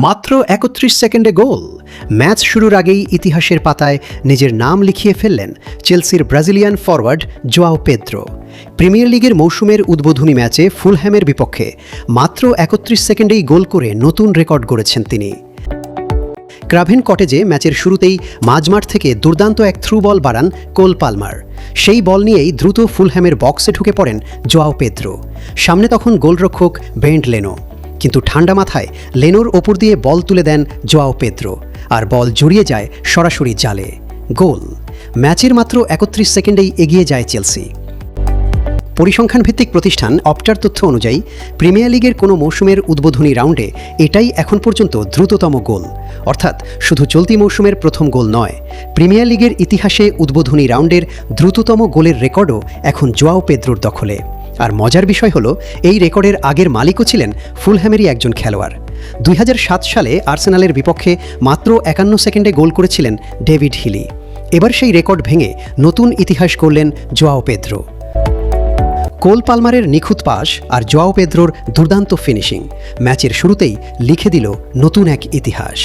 মাত্র ৩১ সেকেন্ডে গোল। ম্যাচ শুরুর আগেই ইতিহাসের পাতায় নিজের নাম লিখিয়ে ফেললেন চেলসির Brazilian forward Joao Pedro. Premier লিগের মৌসুমের উদ্বোধনী ম্যাচে ফুলহ্যামের বিপক্ষে মাত্র ৩১ সেকেন্ডেই গোল করে নতুন রেকর্ড গড়েছেন তিনি। ক্রাভেন কটেজে ম্যাচের শুরুতেই মাঝমাঠ থেকে দুর্দান্ত এক থ্রু বল বাড়ান কোল পালমার। সেই বল নিয়েই দ্রুত ফুলহ্যামের বক্সে ঢুকে পড়েন জোয়াও পেদ্রো। সামনে তখন গোলরক্ষক বেন্ট লেনো, কিন্তু ঠান্ডা মাথায় লেনোর ওপর দিয়ে বল তুলে দেন জোয়াও পেদ্রো, আর বল জড়িয়ে যায় সরাসরি জালে। গোল। ম্যাচের মাত্র ৩১ সেকেন্ডেই এগিয়ে যায় চেলসি। পরিসংখ্যান ভিত্তিক প্রতিষ্ঠান অপটার তথ্য অনুযায়ী প্রিমিয়ার লিগের কোনো মৌসুমের উদ্বোধনী রাউন্ডে এটাই এখন পর্যন্ত দ্রুততম গোল। অর্থাৎ শুধু চলতি মৌসুমের প্রথম গোল নয়, প্রিমিয়ার লিগের ইতিহাসে উদ্বোধনী রাউন্ডের দ্রুততম গোলের রেকর্ডও এখন জোয়াও পেদ্রোর দখলে। আর মজার বিষয় হলো, এই রেকর্ডের আগের মালিকও ছিলেন ফুলহ্যামেরই একজন খেলোয়াড়। ২০০৭ সালে আর্সেনালের বিপক্ষে মাত্র ৫১ সেকেন্ডে গোল করেছিলেন ডেভিড হিলি। এবার সেই রেকর্ড ভেঙে নতুন ইতিহাস করলেন জোয়াও পেদ্রো। কোল পালমারের নিখুঁত পাস আর জোয়াও পেদ্রোর দুর্দান্ত ফিনিশিং ম্যাচের শুরুতেই লিখে দিল নতুন এক ইতিহাস।